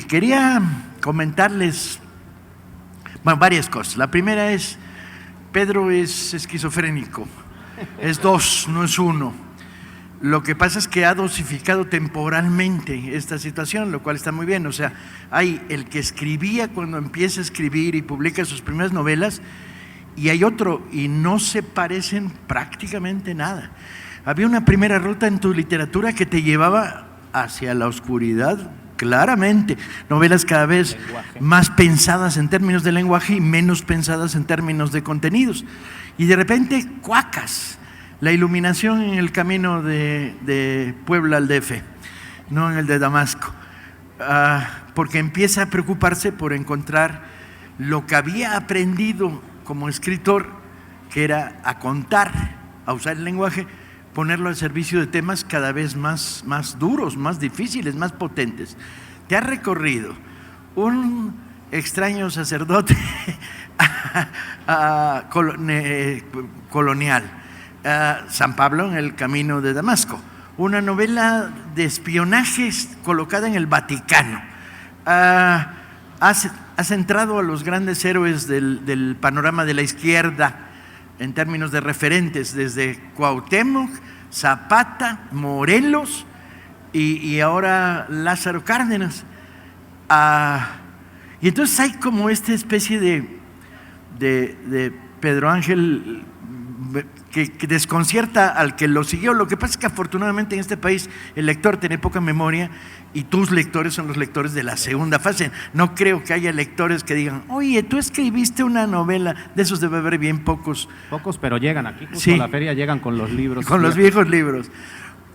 quería comentarles varias cosas. La primera es, Pedro es esquizofrénico, es dos, no es uno. Lo que pasa es que ha dosificado temporalmente esta situación, lo cual está muy bien. O sea, hay el que escribía cuando empieza a escribir y publica sus primeras novelas, y hay otro, y no se parecen prácticamente nada. Había una primera ruta en tu literatura que te llevaba hacia la oscuridad, claramente. Novelas cada vez más pensadas en términos de lenguaje y menos pensadas en términos de contenidos. Y de repente, cuacas, la iluminación en el camino de Puebla al DF, no en el de Damasco, porque empieza a preocuparse por encontrar lo que había aprendido como escritor, que era a contar, a usar el lenguaje, ponerlo al servicio de temas cada vez más duros, más difíciles, más potentes. Te ha recorrido un extraño sacerdote colonial, San Pablo en el camino de Damasco, una novela de espionajes colocada en el Vaticano. Has entrado a los grandes héroes del panorama de la izquierda en términos de referentes, desde Cuauhtémoc, Zapata, Morelos y ahora Lázaro Cárdenas. Y entonces hay como esta especie de Pedro Ángel que desconcierta al que lo siguió. Lo que pasa es que afortunadamente en este país el lector tiene poca memoria y tus lectores son los lectores de la segunda fase. No creo que haya lectores que digan, oye, tú escribiste una novela, de esos debe haber bien pocos. Pocos, pero llegan aquí, justo sí, a la feria llegan con los libros. Con los viejos libros.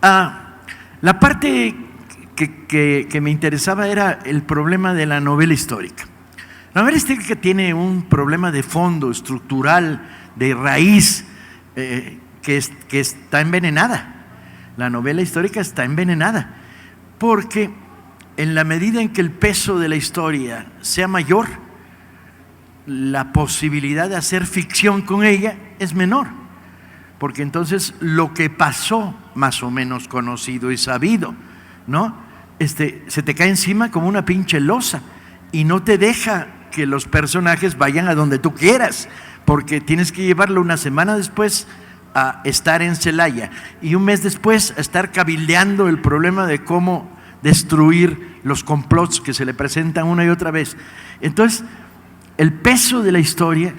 La parte que me interesaba era el problema de la novela histórica. La novela histórica tiene un problema de fondo, estructural, de raíz, que está envenenada. La novela histórica está envenenada porque en la medida en que el peso de la historia sea mayor, la posibilidad de hacer ficción con ella es menor, porque entonces lo que pasó, más o menos conocido y sabido, ¿no? Se te cae encima como una pinche losa y no te deja que los personajes vayan a donde tú quieras, porque tienes que llevarlo una semana después a estar en Celaya y un mes después a estar cabildeando el problema de cómo destruir los complots que se le presentan una y otra vez. Entonces, el peso de la historia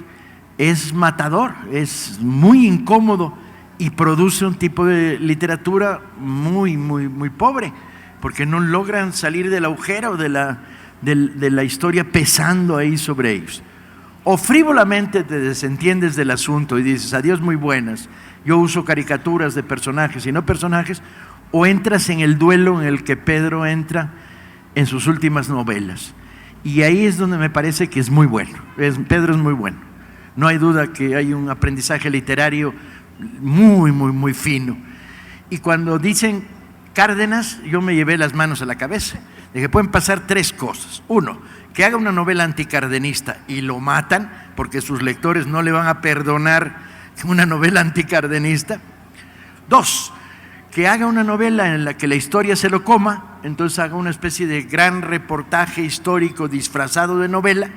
es matador, es muy incómodo y produce un tipo de literatura muy pobre, porque no logran salir del agujero de la historia pesando ahí sobre ellos. O frívolamente te desentiendes del asunto y dices, adiós muy buenas, yo uso caricaturas de personajes y no personajes, o entras en el duelo en el que Pedro entra en sus últimas novelas. Y ahí es donde me parece que es muy bueno, Pedro es muy bueno. No hay duda que hay un aprendizaje literario muy fino. Y cuando dicen Cárdenas, yo me llevé las manos a la cabeza. Dije, pueden pasar tres cosas. Uno, que haga una novela anticardenista y lo matan porque sus lectores no le van a perdonar una novela anticardenista. Dos, que haga una novela en la que la historia se lo coma, entonces haga una especie de gran reportaje histórico disfrazado de novela.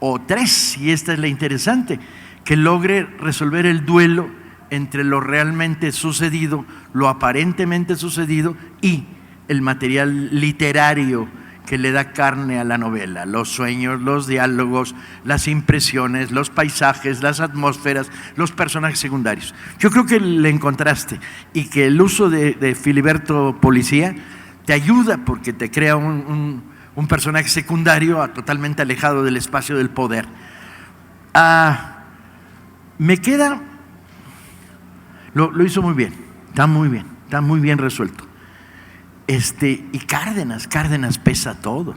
O tres, y esta es la interesante, que logre resolver el duelo entre lo realmente sucedido, lo aparentemente sucedido y el material literario que le da carne a la novela, los sueños, los diálogos, las impresiones, los paisajes, las atmósferas, los personajes secundarios. Yo creo que le encontraste y que el uso de Filiberto Policía te ayuda porque te crea un personaje secundario totalmente alejado del espacio del poder. Me queda, lo hizo muy bien, está muy bien resuelto. Y Cárdenas pesa todo,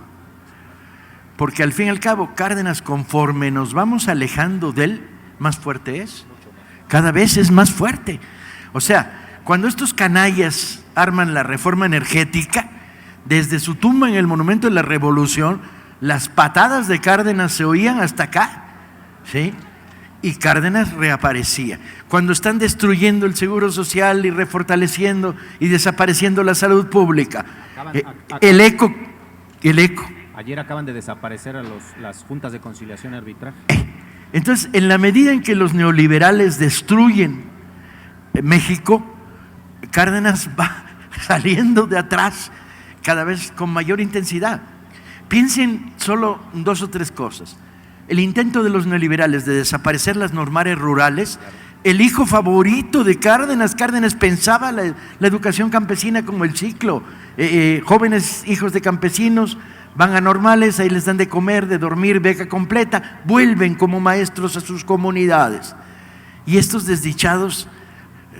porque al fin y al cabo Cárdenas, conforme nos vamos alejando de él, más fuerte es, cada vez es más fuerte. O sea, cuando estos canallas arman la reforma energética, desde su tumba en el Monumento de la Revolución, las patadas de Cárdenas se oían hasta acá, ¿sí? Y Cárdenas reaparecía. Cuando están destruyendo el seguro social y refortaleciendo y desapareciendo la salud pública, el eco Ayer acaban de desaparecer a las juntas de conciliación y arbitraje. Entonces, en la medida en que los neoliberales destruyen México, Cárdenas va saliendo de atrás cada vez con mayor intensidad. Piensen solo 2 o 3 cosas. El intento de los neoliberales de desaparecer las normales rurales, el hijo favorito de Cárdenas. Cárdenas pensaba la educación campesina como el ciclo. Jóvenes hijos de campesinos van a normales, ahí les dan de comer, de dormir, beca completa, vuelven como maestros a sus comunidades. Y estos desdichados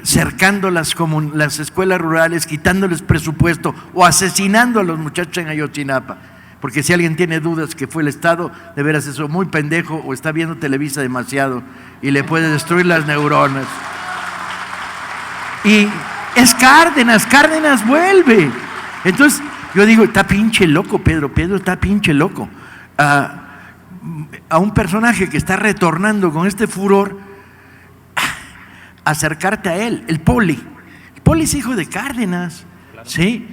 cercando las escuelas rurales, quitándoles presupuesto o asesinando a los muchachos en Ayotzinapa. Porque si alguien tiene dudas que fue el Estado, de veras eso muy pendejo, o está viendo Televisa demasiado y le puede destruir las neuronas. Y es Cárdenas vuelve. Entonces yo digo, está pinche loco Pedro está pinche loco. A un personaje que está retornando con este furor, acercarte a él, el Poli es hijo de Cárdenas, claro. ¿Sí?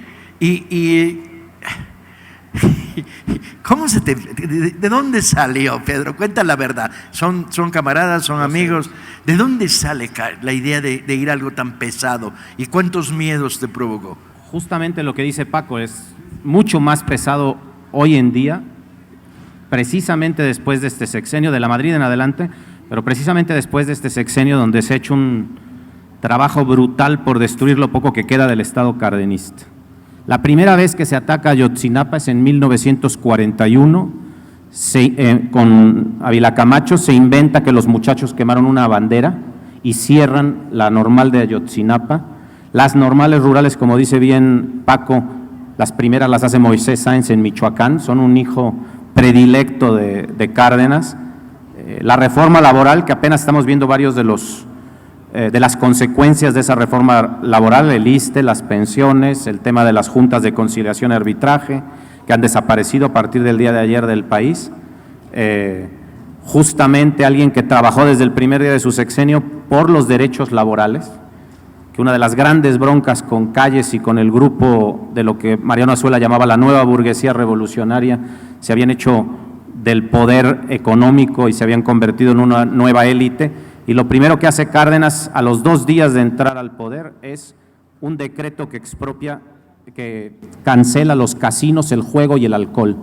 ¿Cómo de dónde salió, Pedro? Cuenta la verdad. ¿Son camaradas, son amigos? ¿De dónde sale la idea de ir a algo tan pesado? ¿Y cuántos miedos te provocó? Justamente lo que dice Paco, es mucho más pesado hoy en día, precisamente después de este sexenio, de la Madrid en adelante, pero precisamente después de este sexenio donde se ha hecho un trabajo brutal por destruir lo poco que queda del Estado cardenista. La primera vez que se ataca a Ayotzinapa es en 1941, con Ávila Camacho se inventa que los muchachos quemaron una bandera y cierran la normal de Ayotzinapa. Las normales rurales, como dice bien Paco, las primeras las hace Moisés Sáenz en Michoacán, son un hijo predilecto de Cárdenas. La reforma laboral, que apenas estamos viendo varios de las consecuencias de esa reforma laboral, el ISSSTE, las pensiones, el tema de las juntas de conciliación y arbitraje, que han desaparecido a partir del día de ayer del país. Justamente alguien que trabajó desde el primer día de su sexenio por los derechos laborales, que una de las grandes broncas con Calles y con el grupo de lo que Mariano Azuela llamaba la nueva burguesía revolucionaria, se habían hecho del poder económico y se habían convertido en una nueva élite, y lo primero que hace Cárdenas a los 2 días de entrar al poder es un decreto que expropia, que cancela los casinos, el juego y el alcohol,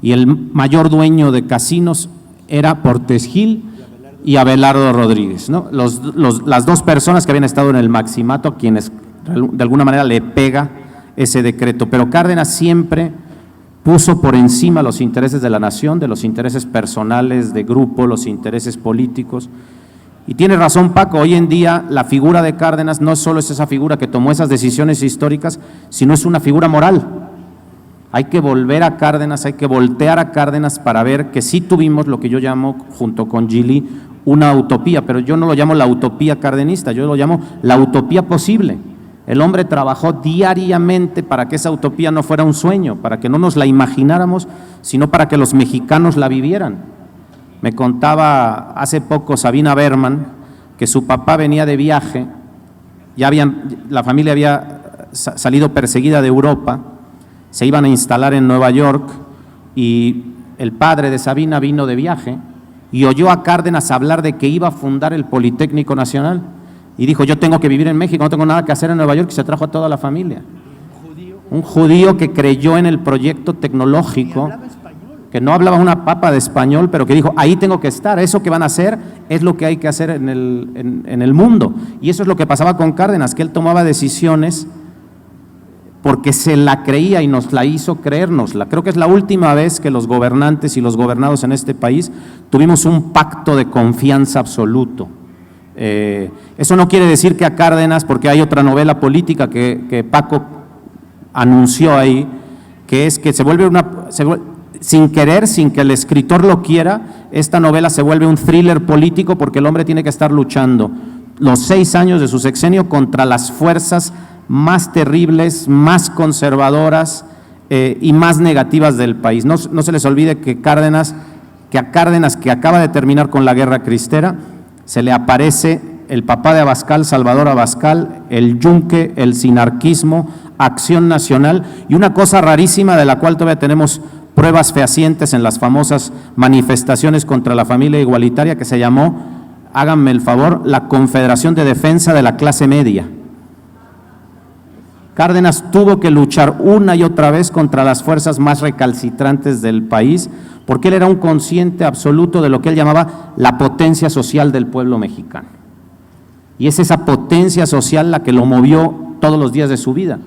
y el mayor dueño de casinos era Portes Gil y Abelardo Rodríguez, ¿no? Las 2 personas que habían estado en el maximato, a quienes de alguna manera le pega ese decreto, pero Cárdenas siempre puso por encima los intereses de la nación, de los intereses personales, de grupo, los intereses políticos. Y tiene razón Paco, hoy en día la figura de Cárdenas no solo es esa figura que tomó esas decisiones históricas, sino es una figura moral. Hay que volver a Cárdenas, hay que voltear a Cárdenas para ver que sí tuvimos lo que yo llamo, junto con Gili, una utopía, pero yo no lo llamo la utopía cardenista, yo lo llamo la utopía posible. El hombre trabajó diariamente para que esa utopía no fuera un sueño, para que no nos la imagináramos, sino para que los mexicanos la vivieran. Me contaba hace poco Sabina Berman que su papá venía de viaje, la familia había salido perseguida de Europa, se iban a instalar en Nueva York y el padre de Sabina vino de viaje y oyó a Cárdenas hablar de que iba a fundar el Politécnico Nacional. Y dijo, yo tengo que vivir en México, no tengo nada que hacer en Nueva York, y se trajo a toda la familia. Un judío que creyó en el proyecto tecnológico, que no hablaba una papa de español, pero que dijo, ahí tengo que estar, eso que van a hacer es lo que hay que hacer en el mundo. Y eso es lo que pasaba con Cárdenas, que él tomaba decisiones porque se la creía y nos la hizo creérnosla. Creo que es la última vez que los gobernantes y los gobernados en este país tuvimos un pacto de confianza absoluto. Eso no quiere decir que a Cárdenas, porque hay otra novela política que Paco anunció ahí, que es que sin querer, sin que el escritor lo quiera, esta novela se vuelve un thriller político porque el hombre tiene que estar luchando los 6 años de su sexenio contra las fuerzas más terribles, más conservadoras y más negativas del país. No se les olvide que a Cárdenas, que acaba de terminar con la guerra cristera, se le aparece el papá de Abascal, Salvador Abascal, el yunque, el sinarquismo, Acción Nacional y una cosa rarísima de la cual todavía tenemos pruebas fehacientes en las famosas manifestaciones contra la familia igualitaria que se llamó, háganme el favor, la Confederación de Defensa de la Clase Media. Cárdenas tuvo que luchar una y otra vez contra las fuerzas más recalcitrantes del país, porque él era un consciente absoluto de lo que él llamaba la potencia social del pueblo mexicano. Y es esa potencia social la que lo movió todos los días de su vida.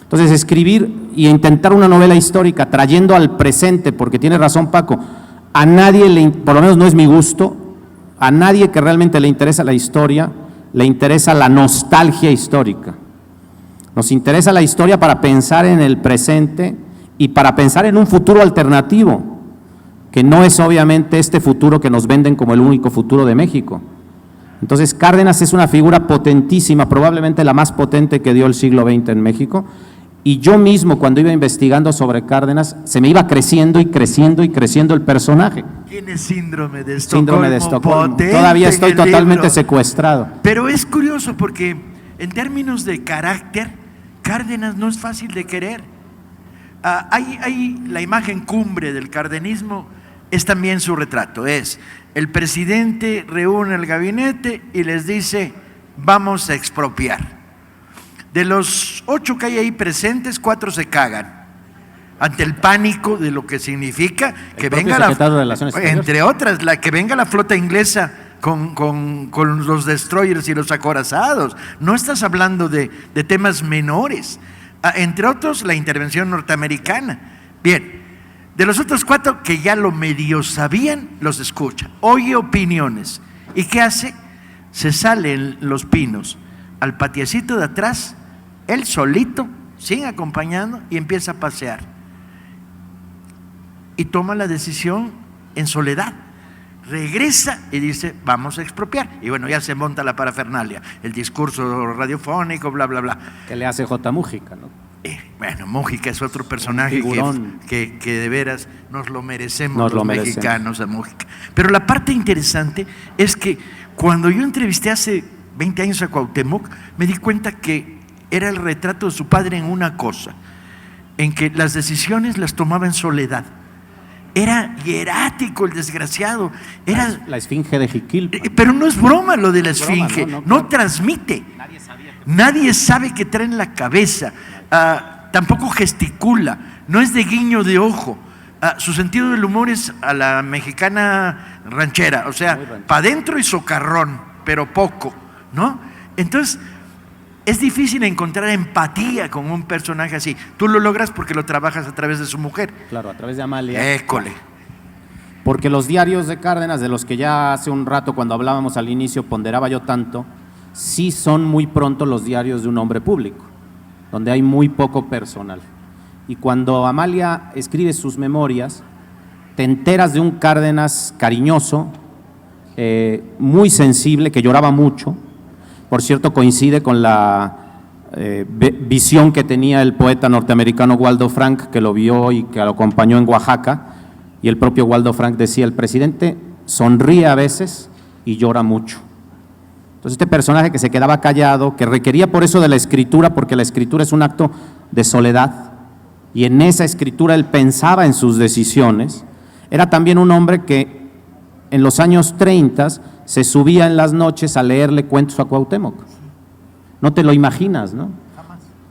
Entonces, escribir y intentar una novela histórica trayendo al presente, porque tiene razón Paco, a nadie, por lo menos no es mi gusto, a nadie que realmente le interesa la historia, le interesa la nostalgia histórica. Nos interesa la historia para pensar en el presente y para pensar en un futuro alternativo, que no es obviamente este futuro que nos venden como el único futuro de México. Entonces, Cárdenas es una figura potentísima, probablemente la más potente que dio el siglo XX en México, y yo mismo cuando iba investigando sobre Cárdenas, se me iba creciendo y creciendo y creciendo el personaje. Tiene síndrome de Estocolmo. Síndrome de Estocolmo. Todavía estoy totalmente secuestrado. Pero es curioso porque en términos de carácter, Cárdenas no es fácil de querer. Hay la imagen cumbre del cardenismo, es también su retrato, es el presidente reúne el gabinete y les dice, vamos a expropiar. De los 8 que hay ahí presentes, 4 se cagan ante el pánico de lo que significa que venga entre otras, que venga la flota inglesa con los destroyers y los acorazados. No estás hablando de temas menores, entre otros la intervención norteamericana. Bien, de los otros 4 que ya lo medio sabían, los escucha, oye opiniones. ¿Y qué hace? Se sale en Los Pinos al patiecito de atrás, él solito, sin acompañando, y empieza a pasear. Y toma la decisión en soledad. Regresa y dice, vamos a expropiar. Y bueno, ya se monta la parafernalia, el discurso radiofónico, bla, bla, bla. Que le hace J. Mújica, ¿no? Bueno, Mújica es otro personaje que de veras nos lo merecemos mexicanos a Mújica. Pero la parte interesante es que cuando yo entrevisté hace 20 años a Cuauhtémoc, me di cuenta que era el retrato de su padre en una cosa, en que las decisiones las tomaba en soledad. Era hierático el desgraciado. Era la esfinge de Jiquilpan. Pero no es broma lo de la esfinge, no claro. Transmite. Nadie sabe qué trae en la cabeza. Tampoco gesticula, no es de guiño de ojo. Su sentido del humor es a la mexicana ranchera, o sea, para adentro y socarrón, pero poco, ¿no? Entonces, es difícil encontrar empatía con un personaje así. Tú lo logras porque lo trabajas a través de su mujer. Claro, a través de Amalia. École. Porque los diarios de Cárdenas, de los que ya hace un rato cuando hablábamos al inicio ponderaba yo tanto, sí son muy pronto los diarios de un hombre público, donde hay muy poco personal. Y cuando Amalia escribe sus memorias, te enteras de un Cárdenas cariñoso, muy sensible, que lloraba mucho. Por cierto, coincide con la visión que tenía el poeta norteamericano Waldo Frank, que lo vio y que lo acompañó en Oaxaca, y el propio Waldo Frank decía, el presidente sonríe a veces y llora mucho. Entonces este personaje que se quedaba callado, que requería por eso de la escritura, porque la escritura es un acto de soledad, y en esa escritura él pensaba en sus decisiones, era también un hombre que en los años 30 se subía en las noches a leerle cuentos a Cuauhtémoc. No te lo imaginas, ¿no?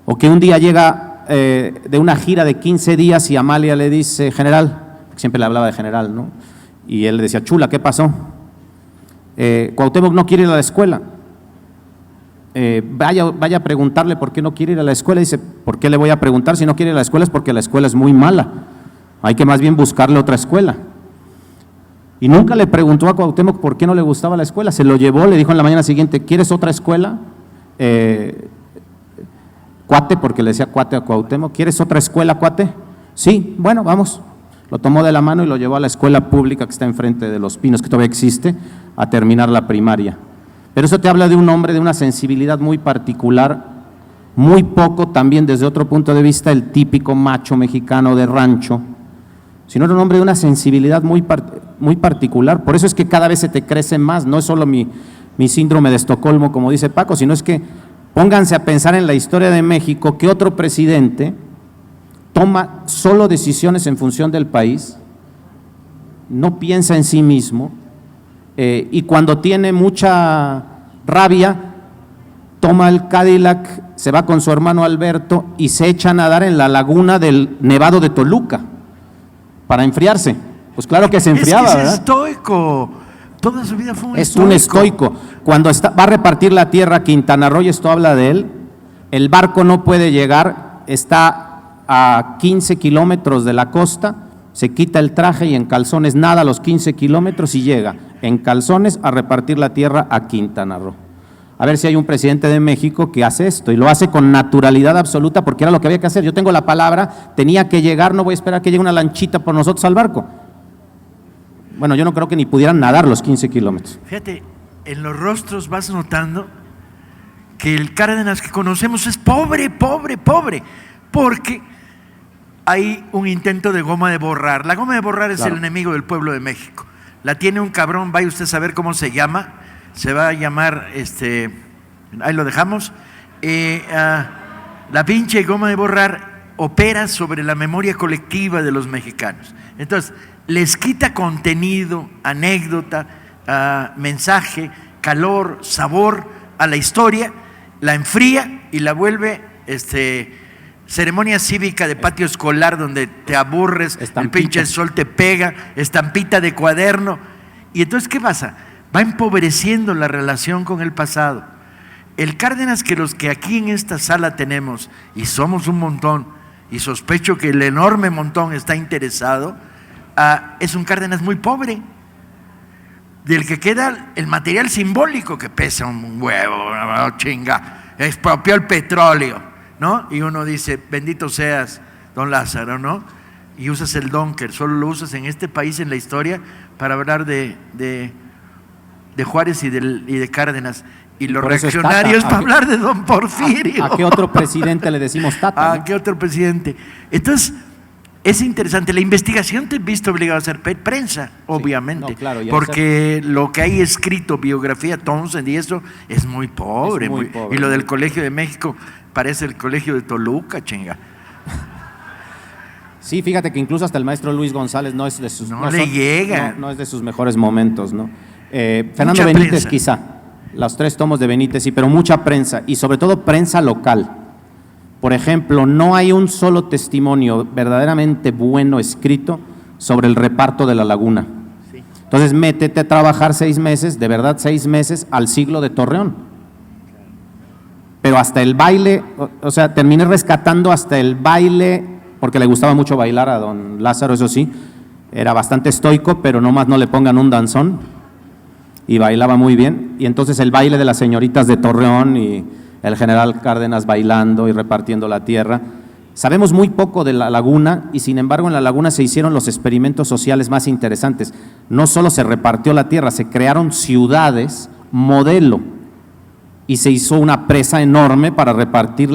O que un día llega de una gira de 15 días y Amalia le dice, general, siempre le hablaba de general, ¿no? Y él le decía, chula, ¿qué pasó? Cuauhtémoc no quiere ir a la escuela. Vaya a preguntarle por qué no quiere ir a la escuela. Dice, ¿por qué le voy a preguntar si no quiere ir a la escuela? Es porque la escuela es muy mala. Hay que más bien buscarle otra escuela. Y nunca le preguntó a Cuauhtémoc por qué no le gustaba la escuela. Se lo llevó, le dijo en la mañana siguiente, ¿quieres otra escuela? Cuate, porque le decía cuate a Cuauhtémoc, ¿quieres otra escuela, cuate? Sí, bueno, vamos. Lo tomó de la mano y lo llevó a la escuela pública que está enfrente de Los Pinos, que todavía existe, a terminar la primaria. Pero eso te habla de un hombre de una sensibilidad muy particular, muy poco también desde otro punto de vista el típico macho mexicano de rancho, sino era un hombre de una sensibilidad muy particular. Por eso es que cada vez se te crece más, no es solo mi síndrome de Estocolmo, como dice Paco, sino es que pónganse a pensar en la historia de México que otro presidente toma solo decisiones en función del país, no piensa en sí mismo, y cuando tiene mucha rabia, toma el Cadillac, se va con su hermano Alberto y se echa a nadar en la laguna del Nevado de Toluca para enfriarse. Pues claro que se enfriaba, es ¿verdad? Estoico. Toda su vida fue un Es estoico. un estoico. Cuando va a repartir la tierra a Quintana Roo, y esto habla de él, el barco no puede llegar, está a 15 kilómetros de la costa, se quita el traje y en calzones nada a los 15 kilómetros y llega en calzones a repartir la tierra a Quintana Roo. A ver si hay un presidente de México que hace esto, y lo hace con naturalidad absoluta, porque era lo que había que hacer. Yo tengo la palabra, tenía que llegar, no voy a esperar que llegue una lanchita por nosotros al barco. Bueno, yo no creo que ni pudieran nadar los 15 kilómetros. Fíjate, en los rostros vas notando que el Cárdenas que conocemos es pobre, porque hay un intento de goma de borrar. La goma de borrar es Claro. el enemigo del pueblo de México. La tiene un cabrón, vaya usted a saber cómo se llama. Se va a llamar, ahí lo dejamos. La pinche goma de borrar opera sobre la memoria colectiva de los mexicanos. Entonces, les quita contenido, anécdota, mensaje, calor, sabor a la historia, la enfría y la vuelve ceremonia cívica de patio escolar donde te aburres, Estampita. el pinche sol te pega, estampita de cuaderno. Y entonces, ¿qué pasa? Va empobreciendo la relación con el pasado. El Cárdenas que los que aquí en esta sala tenemos, y somos un montón, y sospecho que el enorme montón está interesado, es un Cárdenas muy pobre, del que queda el material simbólico que pesa un huevo, chinga, expropió el petróleo, ¿no? Y uno dice, bendito seas, don Lázaro, ¿no? Y usas el Donker, solo lo usas en este país, en la historia, para hablar de Juárez y de Cárdenas. Y los Por eso es reaccionarios Tata. para hablar de don Porfirio. ¿A qué otro presidente le decimos Tata? ¿A qué otro presidente? Entonces, es interesante. La investigación te has visto obligado a hacer prensa, obviamente. No, claro, y porque lo que hay escrito, biografía, Townsend y eso, es muy pobre. Es muy pobre. Y lo del Colegio de México parece el Colegio de Toluca, chinga. Sí, fíjate que incluso hasta el maestro Luis González no es de sus... No le llega. No es de sus mejores momentos, ¿no? Fernando Mucha Benítez prensa. quizá, los 3 tomos de Benítez, sí, pero mucha prensa, y sobre todo prensa local. Por ejemplo, no hay un solo testimonio verdaderamente bueno escrito sobre el reparto de la laguna. Sí. Entonces, métete a trabajar 6 meses, de verdad 6 meses, al siglo de Torreón. Pero hasta el baile, o sea, terminé rescatando hasta el baile, porque le gustaba mucho bailar a don Lázaro, eso sí, era bastante estoico, pero nomás no le pongan un danzón, y bailaba muy bien. Y entonces el baile de las señoritas de Torreón y el general Cárdenas bailando y repartiendo la tierra. Sabemos muy poco de la laguna, y sin embargo en la laguna se hicieron los experimentos sociales más interesantes. No solo se repartió la tierra, se crearon ciudades modelo y se hizo una presa enorme para repartir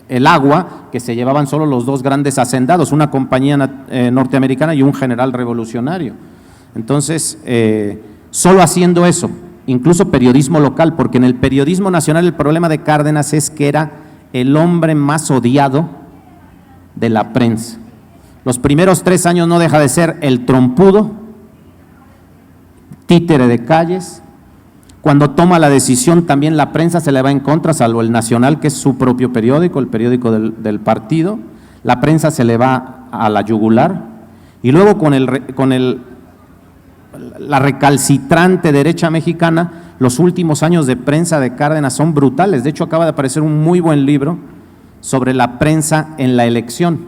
el agua que se llevaban solo los 2 grandes hacendados, una compañía norteamericana y un general revolucionario. Entonces, solo haciendo eso, incluso periodismo local, porque en el periodismo nacional el problema de Cárdenas es que era el hombre más odiado de la prensa. Los primeros 3 años no deja de ser el trompudo, títere de calles. Cuando toma la decisión también la prensa se le va en contra, salvo el Nacional, que es su propio periódico, el periódico del partido. La prensa se le va a la yugular, y luego con la recalcitrante derecha mexicana, los últimos años de prensa de Cárdenas son brutales. De hecho, acaba de aparecer un muy buen libro sobre la prensa en la elección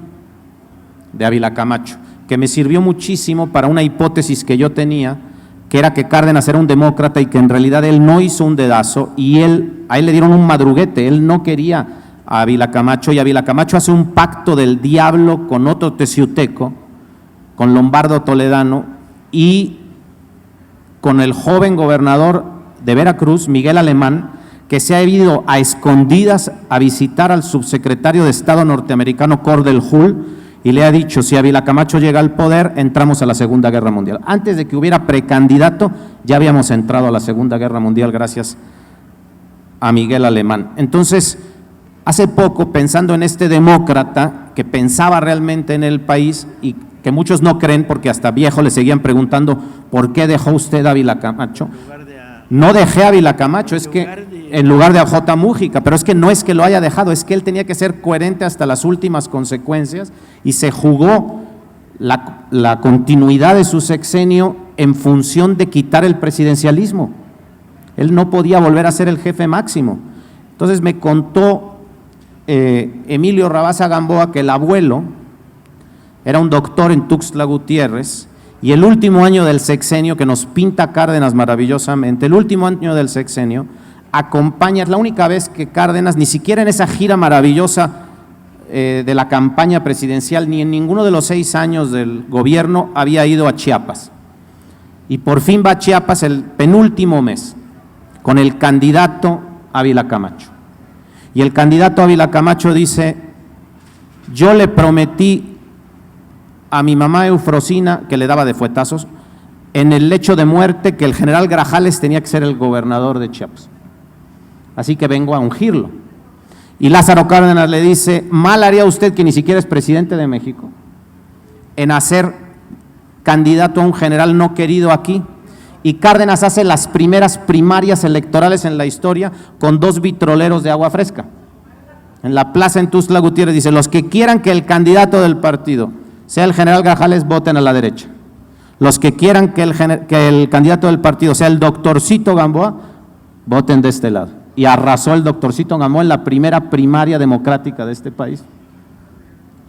de Ávila Camacho, que me sirvió muchísimo para una hipótesis que yo tenía, que era que Cárdenas era un demócrata y que en realidad él no hizo un dedazo, y a él le dieron un madruguete. Él no quería a Ávila Camacho, y Ávila Camacho hace un pacto del diablo con otro teciuteco, con Lombardo Toledano, y con el joven gobernador de Veracruz, Miguel Alemán, que se ha ido a escondidas a visitar al subsecretario de Estado norteamericano Cordell Hull, y le ha dicho, si Ávila Camacho llega al poder, entramos a la Segunda Guerra Mundial. Antes de que hubiera precandidato, ya habíamos entrado a la Segunda Guerra Mundial gracias a Miguel Alemán. Entonces, Hace poco, pensando en este demócrata que pensaba realmente en el país y que muchos no creen porque hasta viejo le seguían preguntando ¿por qué dejó usted a Ávila Camacho? No dejé a Ávila Camacho, es que en lugar de a J. Mújica, pero es que no es que lo haya dejado, es que él tenía que ser coherente hasta las últimas consecuencias y se jugó la continuidad de su sexenio en función de quitar el presidencialismo. Él no podía volver a ser el jefe máximo. Entonces me contó Emilio Rabasa Gamboa que el abuelo era un doctor en Tuxtla Gutiérrez y el último año del sexenio, que nos pinta Cárdenas maravillosamente, el último año del sexenio acompaña, es la única vez que Cárdenas, ni siquiera en esa gira maravillosa de la campaña presidencial, ni en ninguno de los 6 años del gobierno había ido a Chiapas. Y por fin va a Chiapas el penúltimo mes, con el candidato Ávila Camacho. Y el candidato Ávila Camacho dice, yo le prometí a mi mamá Eufrosina, que le daba de fuetazos, en el lecho de muerte que el general Grajales tenía que ser el gobernador de Chiapas. Así que vengo a ungirlo. Y Lázaro Cárdenas le dice, mal haría usted, que ni siquiera es presidente de México, en hacer candidato a un general no querido aquí. Y Cárdenas hace las primeras primarias electorales en la historia con 2 vitroleros de agua fresca. En la plaza en Tuxtla Gutiérrez dice, los que quieran que el candidato del partido sea el general Grajales, voten a la derecha. Los que quieran que el candidato del partido sea el doctorcito Gamboa, voten de este lado. Y arrasó el doctorcito Gamboa en la primera primaria democrática de este país.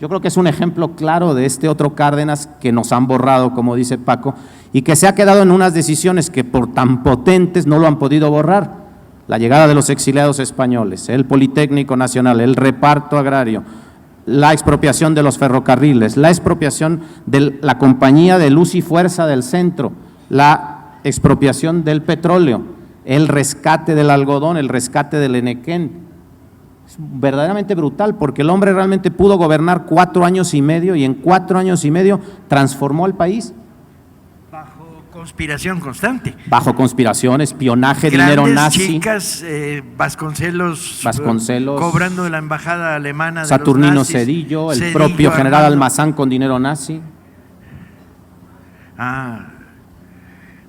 Yo creo que es un ejemplo claro de este otro Cárdenas que nos han borrado, como dice Paco, y que se ha quedado en unas decisiones que por tan potentes no lo han podido borrar. La llegada de los exiliados españoles, el Politécnico Nacional, el reparto agrario, la expropiación de los ferrocarriles, la expropiación de la compañía de luz y fuerza del centro, la expropiación del petróleo, el rescate del algodón, el rescate del Enequén. Es verdaderamente brutal porque el hombre realmente pudo gobernar 4 años y medio y en 4 años y medio transformó el país. Bajo conspiración constante. Bajo conspiración, espionaje, dinero nazi. Chicas, Vasconcelos cobrando de la embajada alemana. Saturnino de los nazis, Cedillo, el propio general Almazán con dinero nazi.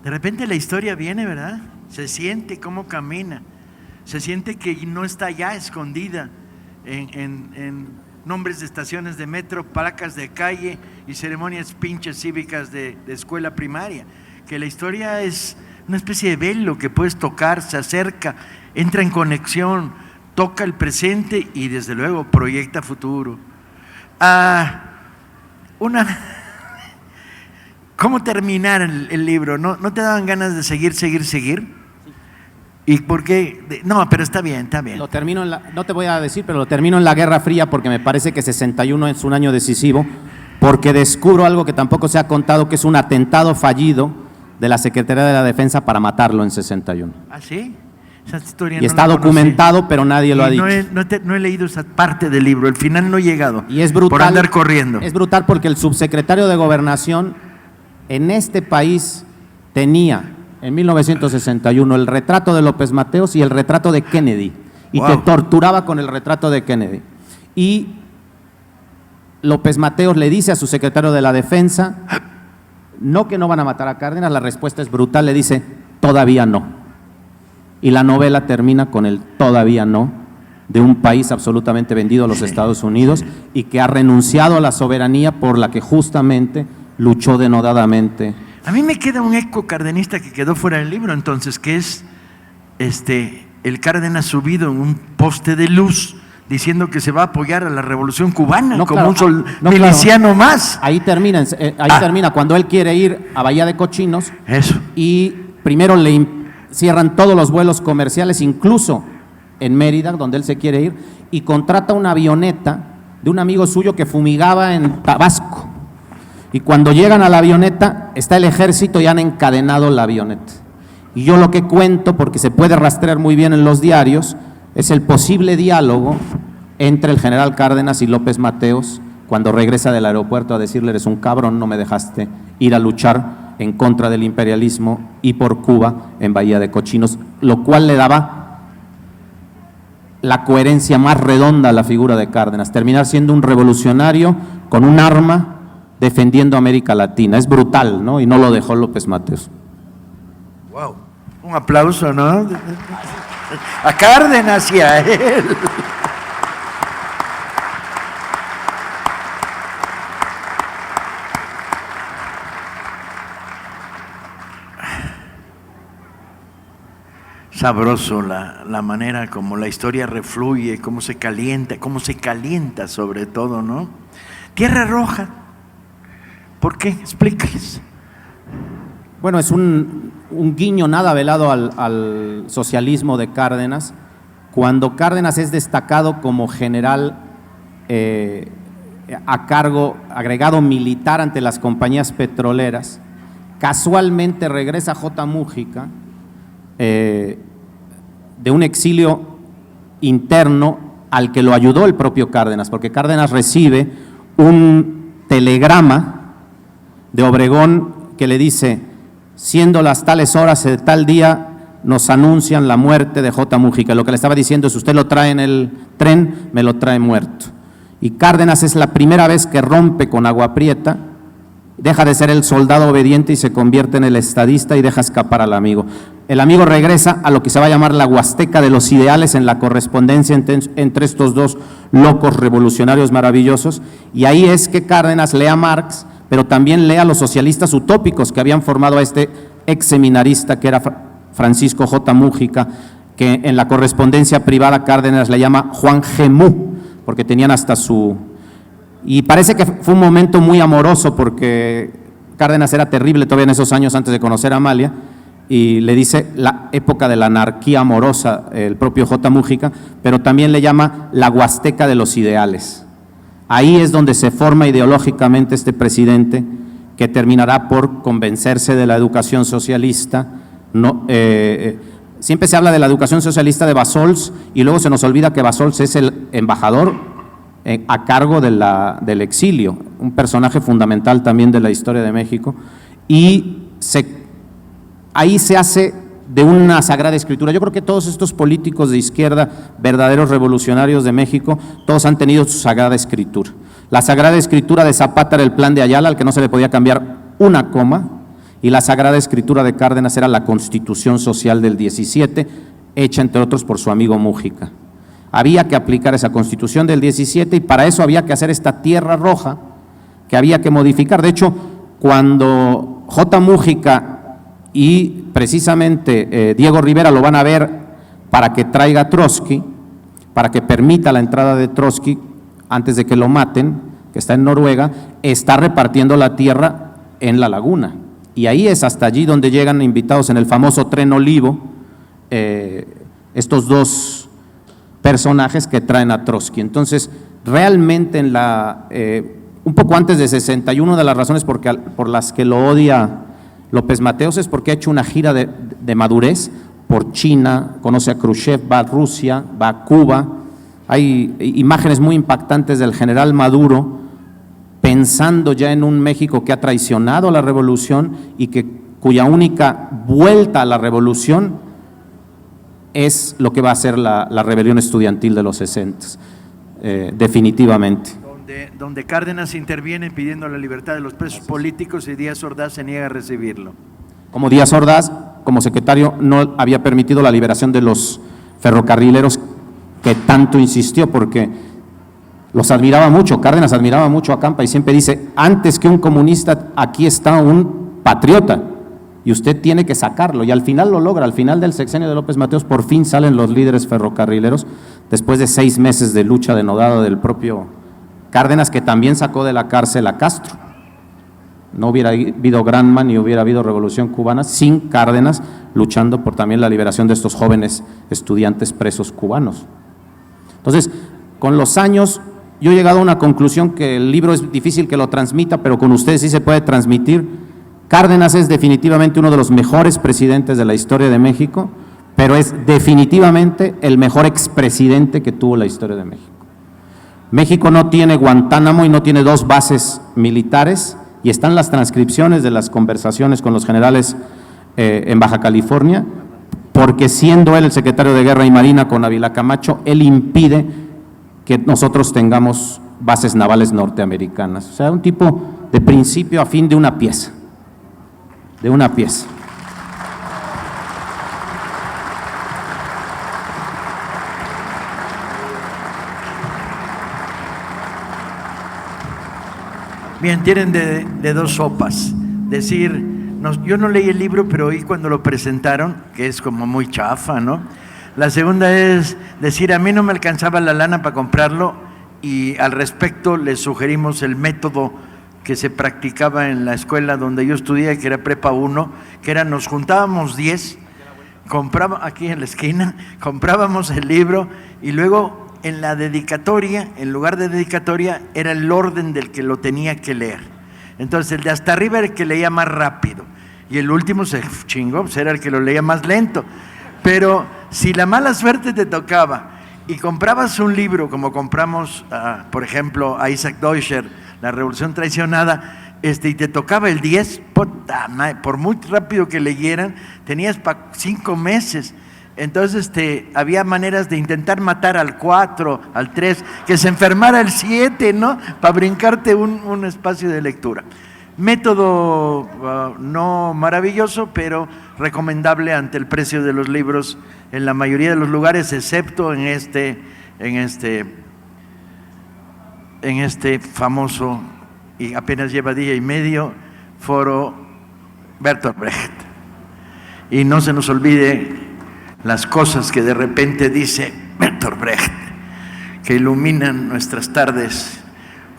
De repente la historia viene, ¿verdad? Se siente cómo camina. Se siente que no está ya escondida en nombres de estaciones de metro, placas de calle y ceremonias pinches cívicas de escuela primaria. Que la historia es una especie de velo que puedes tocar, se acerca, entra en conexión, toca el presente y desde luego proyecta futuro. ¿Cómo terminar el libro? ¿No te daban ganas de seguir? ¿Y por qué? No, pero está bien. Lo termino no te voy a decir, pero lo termino en la Guerra Fría porque me parece que 61 es un año decisivo, porque descubro algo que tampoco se ha contado, que es un atentado fallido de la Secretaría de la Defensa para matarlo en 61. ¿Ah, sí? Esa historia y está documentado, pero nadie lo ha dicho. No he leído esa parte del libro, el final no he llegado. Y es brutal, por andar corriendo. Es brutal porque el subsecretario de Gobernación en este país tenía en 1961 el retrato de López Mateos y el retrato de Kennedy, y te torturaba con el retrato de Kennedy. Y López Mateos le dice a su secretario de la Defensa, no que no van a matar a Cárdenas, la respuesta es brutal, le dice, todavía no. Y la novela termina con el todavía no, de un país absolutamente vendido a los Estados Unidos y que ha renunciado a la soberanía por la que justamente luchó denodadamente. A mí me queda un eco cardenista que quedó fuera del libro entonces, que es el Cárdenas subido en un poste de luz diciendo que se va a apoyar a la Revolución Cubana miliciano más. Ahí termina cuando él quiere ir a Bahía de Cochinos. Eso. Y primero le cierran todos los vuelos comerciales, incluso en Mérida, donde él se quiere ir, y contrata una avioneta de un amigo suyo que fumigaba en Tabasco. Y cuando llegan a la avioneta, está el ejército y han encadenado la avioneta. Y yo lo que cuento, porque se puede rastrear muy bien en los diarios, es el posible diálogo entre el general Cárdenas y López Mateos cuando regresa del aeropuerto a decirle, eres un cabrón, no me dejaste ir a luchar en contra del imperialismo y por Cuba en Bahía de Cochinos, lo cual le daba la coherencia más redonda a la figura de Cárdenas, terminar siendo un revolucionario con un arma defendiendo América Latina. Es brutal, ¿no? Y no lo dejó López Mateos. Wow, un aplauso, ¿no? A Cárdenas y a él. Sabroso la manera como la historia refluye, cómo se calienta sobre todo, ¿no? Tierra Roja, ¿por qué? Explícales. Bueno, es un guiño nada velado al socialismo de Cárdenas, cuando Cárdenas es destacado como general a cargo, agregado militar ante las compañías petroleras. Casualmente regresa J. Múgica de un exilio interno al que lo ayudó el propio Cárdenas, porque Cárdenas recibe un telegrama de Obregón que le dice: siendo las tales horas de tal día, nos anuncian la muerte de J. Múgica. Lo que le estaba diciendo es: usted lo trae en el tren, me lo trae muerto. Y Cárdenas es la primera vez que rompe con Agua Prieta, deja de ser el soldado obediente y se convierte en el estadista y deja escapar al amigo. El amigo regresa a lo que se va a llamar la Huasteca de los ideales, en la correspondencia entre estos dos locos revolucionarios maravillosos, y ahí es que Cárdenas lee a Marx, pero también lee a los socialistas utópicos que habían formado a este ex seminarista que era Francisco J. Múgica, que en la correspondencia privada Cárdenas le llama Juan Gemú, porque tenían hasta su… Y parece que fue un momento muy amoroso, porque Cárdenas era terrible todavía en esos años antes de conocer a Amalia, y le dice la época de la anarquía amorosa, el propio J. Múgica, pero también le llama la Huasteca de los ideales. Ahí es donde se forma ideológicamente este presidente, que terminará por convencerse de la educación socialista. Siempre se habla de la educación socialista de Bassols y luego se nos olvida que Bassols es el embajador a cargo del exilio, un personaje fundamental también de la historia de México, y ahí se hace de una sagrada escritura. Yo creo que todos estos políticos de izquierda, verdaderos revolucionarios de México, todos han tenido su sagrada escritura. La sagrada escritura de Zapata era el plan de Ayala, al que no se le podía cambiar una coma, y la sagrada escritura de Cárdenas era la Constitución Social del 17, hecha entre otros por su amigo Múgica. Había que aplicar esa Constitución del 17 y para eso había que hacer esta Tierra Roja que había que modificar. De hecho, cuando J. Múgica y precisamente Diego Rivera lo van a ver para que traiga a Trotsky, para que permita la entrada de Trotsky antes de que lo maten, que está en Noruega, está repartiendo la tierra en la laguna. Y ahí es hasta allí donde llegan invitados en el famoso Tren Olivo estos dos personajes que traen a Trotsky. Entonces, realmente un poco antes de 61, de las razones por las que lo odia López Mateos es porque ha hecho una gira de madurez por China, conoce a Khrushchev, va a Rusia, va a Cuba. Hay imágenes muy impactantes del general Maduro pensando ya en un México que ha traicionado a la revolución y cuya única vuelta a la revolución es lo que va a ser la rebelión estudiantil de los 60, definitivamente. Donde Cárdenas interviene pidiendo la libertad de los presos políticos y Díaz Ordaz se niega a recibirlo. Como Díaz Ordaz, como secretario, no había permitido la liberación de los ferrocarrileros que tanto insistió, porque los admiraba mucho. Cárdenas admiraba mucho a Campa y siempre dice: antes que un comunista, aquí está un patriota y usted tiene que sacarlo. Y al final lo logra. Al final del sexenio de López Mateos por fin salen los líderes ferrocarrileros, después de 6 meses de lucha denodada del propio Cárdenas, que también sacó de la cárcel a Castro. No hubiera habido Granma ni hubiera habido Revolución Cubana sin Cárdenas luchando por también la liberación de estos jóvenes estudiantes presos cubanos. Entonces, con los años, yo he llegado a una conclusión que el libro es difícil que lo transmita, pero con ustedes sí se puede transmitir. Cárdenas es definitivamente uno de los mejores presidentes de la historia de México, pero es definitivamente el mejor expresidente que tuvo la historia de México. México no tiene Guantánamo y no tiene 2 bases militares, y están las transcripciones de las conversaciones con los generales en Baja California, porque siendo él el secretario de Guerra y Marina con Ávila Camacho, él impide que nosotros tengamos bases navales norteamericanas. O sea, un tipo de principio a fin de una pieza, de una pieza. Bien, tienen de dos sopas. Decir, yo no leí el libro, pero oí cuando lo presentaron, que es como muy chafa, ¿no? La segunda es decir, a mí no me alcanzaba la lana para comprarlo y al respecto les sugerimos el método que se practicaba en la escuela donde yo estudié, que era Prepa 1, que era nos juntábamos 10, aquí en la esquina, comprábamos el libro y luego en la dedicatoria, en lugar de dedicatoria, era el orden del que lo tenía que leer. Entonces el de hasta arriba era el que leía más rápido y el último se chingó, pues era el que lo leía más lento. Pero si la mala suerte te tocaba y comprabas un libro, como compramos, por ejemplo, a Isaac Deutscher, La Revolución Traicionada, y te tocaba el 10, puta madre, por muy rápido que leyeran, tenías 5 meses. Entonces había maneras de intentar matar al 4, al 3, que se enfermara el 7, ¿no? Para brincarte un espacio de lectura. Método no maravilloso, pero recomendable ante el precio de los libros en la mayoría de los lugares, excepto en este famoso, y apenas lleva día y medio, foro Bertolt Brecht. Y no se nos olvide las cosas que de repente dice Bertolt Brecht, que iluminan nuestras tardes,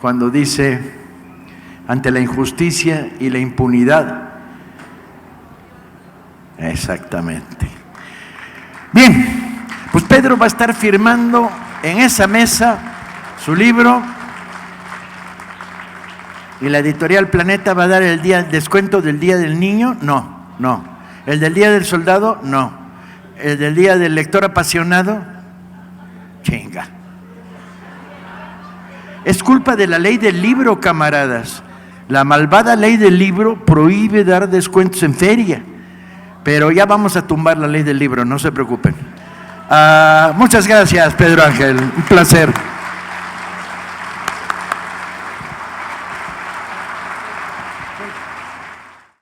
cuando dice, ante la injusticia y la impunidad. Exactamente. Bien, pues Pedro va a estar firmando en esa mesa su libro y la editorial Planeta va a dar el descuento del Día del Niño. No. El del Día del Soldado, no. El del Día del Lector Apasionado, chinga. Es culpa de la ley del libro, camaradas. La malvada ley del libro prohíbe dar descuentos en feria. Pero ya vamos a tumbar la ley del libro, no se preocupen. Muchas gracias, Pedro Ángel. Un placer.